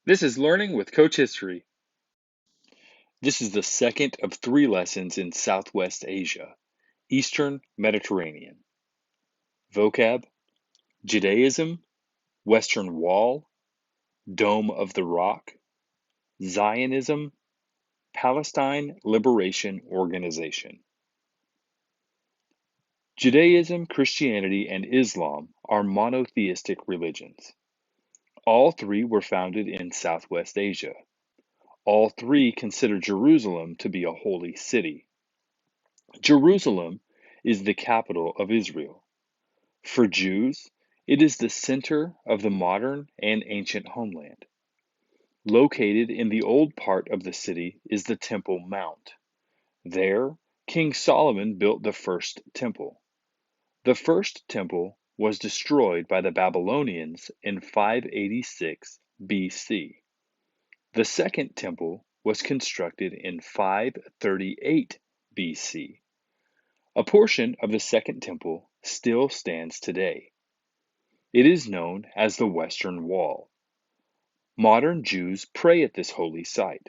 This is Learning with Coach History. This is the second of three lessons in Southwest Asia, Eastern Mediterranean. Vocab: Judaism, Western Wall, Dome of the Rock, Zionism, Palestine Liberation Organization. Judaism, Christianity, and Islam are monotheistic religions. All three were founded in Southwest Asia. All three consider Jerusalem to be a holy city. Jerusalem is the capital of Israel. For Jews, it is the center of the modern and ancient homeland. Located in the old part of the city is the Temple Mount. There, King Solomon built the first temple. The first temple was destroyed by the Babylonians in 586 BC. The second temple was constructed in 538 BC. A portion of the Second Temple still stands today. It is known as the Western Wall. Modern Jews pray at this holy site.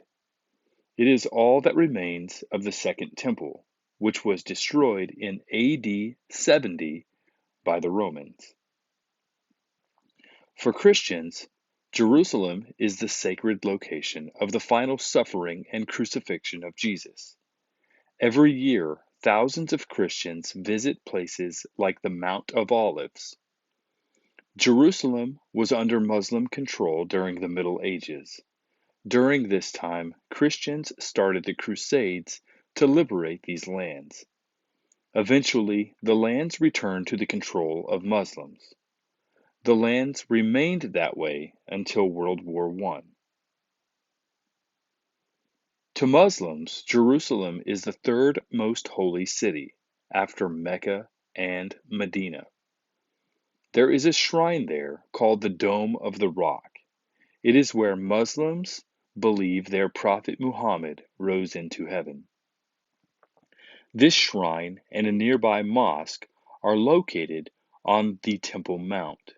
It is all that remains of the Second Temple, which was destroyed in AD 70 by the Romans. For Christians, Jerusalem is the sacred location of the final suffering and crucifixion of Jesus. Every year, thousands of Christians visit places like the Mount of Olives. Jerusalem was under Muslim control during the Middle Ages. During this time, Christians started the Crusades to liberate these lands. Eventually, the lands returned to the control of Muslims. The lands remained that way until World War I. To Muslims, Jerusalem is the third most holy city, after Mecca and Medina. There is a shrine there called the Dome of the Rock. It is where Muslims believe their prophet Muhammad rose into heaven. This shrine and a nearby mosque are located on the Temple Mount.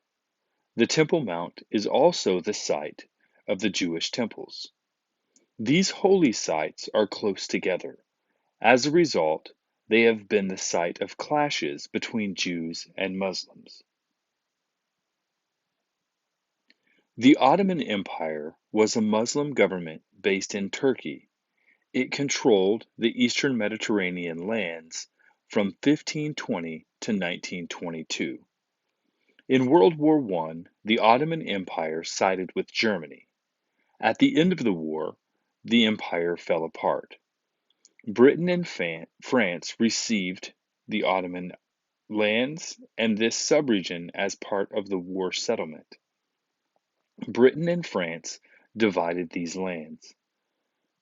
The Temple Mount is also the site of the Jewish temples. These holy sites are close together. As a result, they have been the site of clashes between Jews and Muslims. The Ottoman Empire was a Muslim government based in Turkey. It controlled the eastern Mediterranean lands from 1520 to 1922. In World War I, the Ottoman Empire sided with Germany. At the end of the war, the empire fell apart. Britain and France received the Ottoman lands and this subregion as part of the war settlement. Britain and France divided these lands.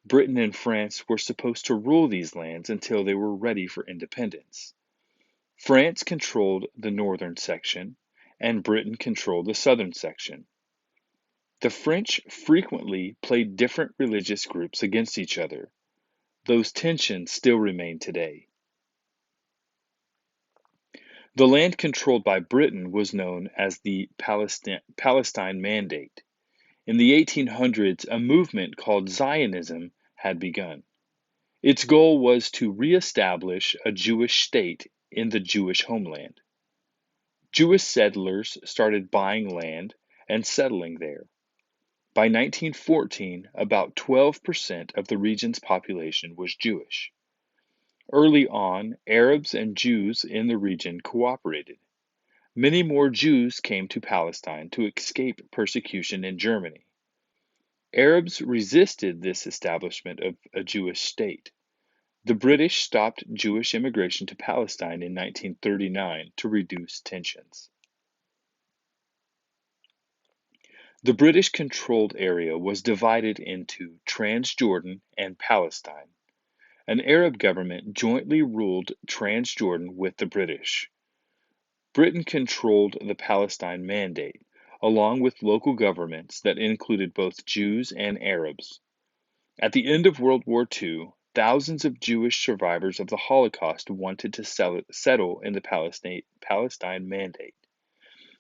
Britain and France were supposed to rule these lands until they were ready for independence. France controlled the northern section, and Britain controlled the southern section. The French frequently played different religious groups against each other. Those tensions still remain today. The land controlled by Britain was known as the Palestine Mandate. In the 1800s, a movement called Zionism had begun. Its goal was to re-establish a Jewish state in the Jewish homeland. Jewish settlers started buying land and settling there. By 1914, about 12% of the region's population was Jewish. Early on, Arabs and Jews in the region cooperated. Many more Jews came to Palestine to escape persecution in Germany. Arabs resisted this establishment of a Jewish state. The British stopped Jewish immigration to Palestine in 1939 to reduce tensions. The British-controlled area was divided into Transjordan and Palestine. An Arab government jointly ruled Transjordan with the British. Britain controlled the Palestine Mandate, along with local governments that included both Jews and Arabs. At the end of World War II, thousands of Jewish survivors of the Holocaust wanted to settle in the Palestine Mandate.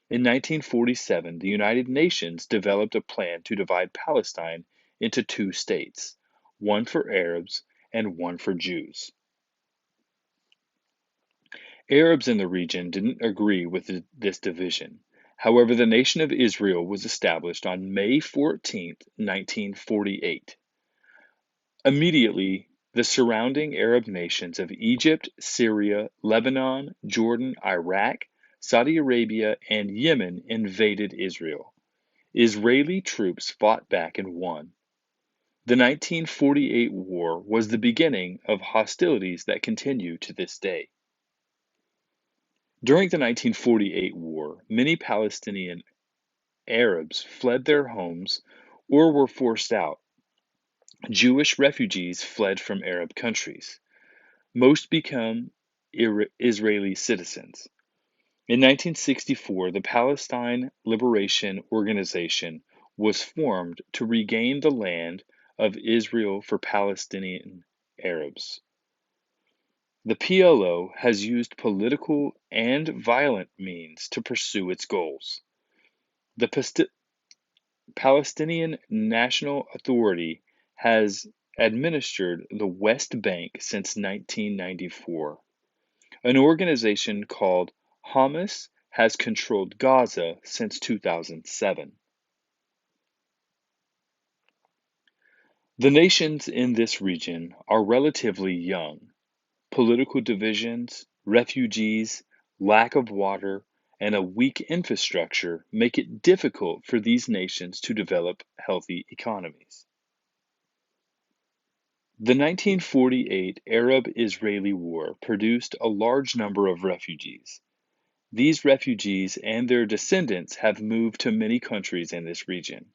In 1947, the United Nations developed a plan to divide Palestine into two states, one for Arabs and one for Jews. Arabs in the region didn't agree with this division. However, the nation of Israel was established on May 14, 1948. Immediately, the surrounding Arab nations of Egypt, Syria, Lebanon, Jordan, Iraq, Saudi Arabia, and Yemen invaded Israel. Israeli troops fought back and won. The 1948 war was the beginning of hostilities that continue to this day. During the 1948 war, many Palestinian Arabs fled their homes or were forced out. Jewish refugees fled from Arab countries. Most become Israeli citizens. In 1964, the Palestine Liberation Organization was formed to regain the land of Israel for Palestinian Arabs. The PLO has used political and violent means to pursue its goals. The Palestinian National Authority has administered the West Bank since 1994. An organization called Hamas has controlled Gaza since 2007. The nations in this region are relatively young. Political divisions, refugees, lack of water, and a weak infrastructure make it difficult for these nations to develop healthy economies. The 1948 Arab-Israeli War produced a large number of refugees. These refugees and their descendants have moved to many countries in this region.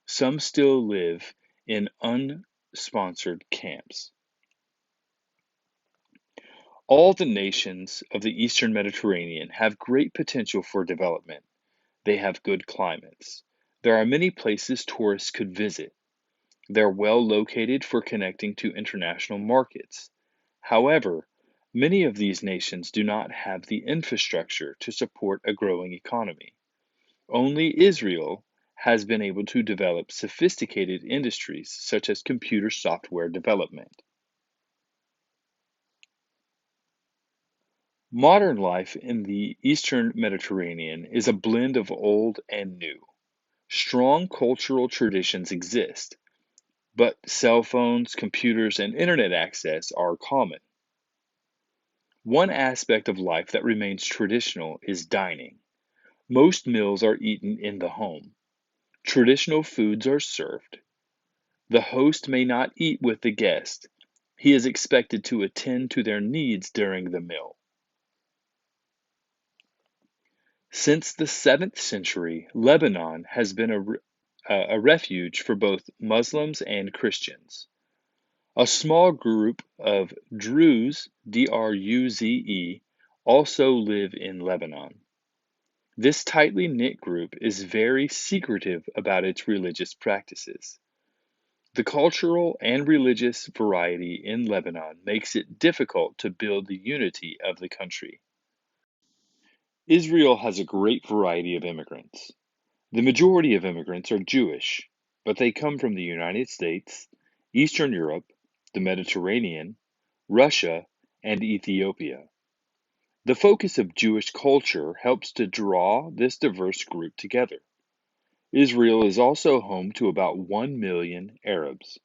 Some still live in unsponsored camps. All the nations of the Eastern Mediterranean have great potential for development. They have good climates. There are many places tourists could visit. They're well located for connecting to international markets. However, many of these nations do not have the infrastructure to support a growing economy. Only Israel has been able to develop sophisticated industries such as computer software development. Modern life in the Eastern Mediterranean is a blend of old and new. Strong cultural traditions exist, but cell phones, computers, and internet access are common. One aspect of life that remains traditional is dining. Most meals are eaten in the home. Traditional foods are served. The host may not eat with the guest. He is expected to attend to their needs during the meal. Since the 7th century, Lebanon has been a refuge for both Muslims and Christians. A small group of Druze, Druze, also live in Lebanon. This tightly knit group is very secretive about its religious practices. The cultural and religious variety in Lebanon makes it difficult to build the unity of the country. Israel has a great variety of immigrants. The majority of immigrants are Jewish, but they come from the United States, Eastern Europe, the Mediterranean, Russia, and Ethiopia. The focus of Jewish culture helps to draw this diverse group together. Israel is also home to about 1 million Arabs.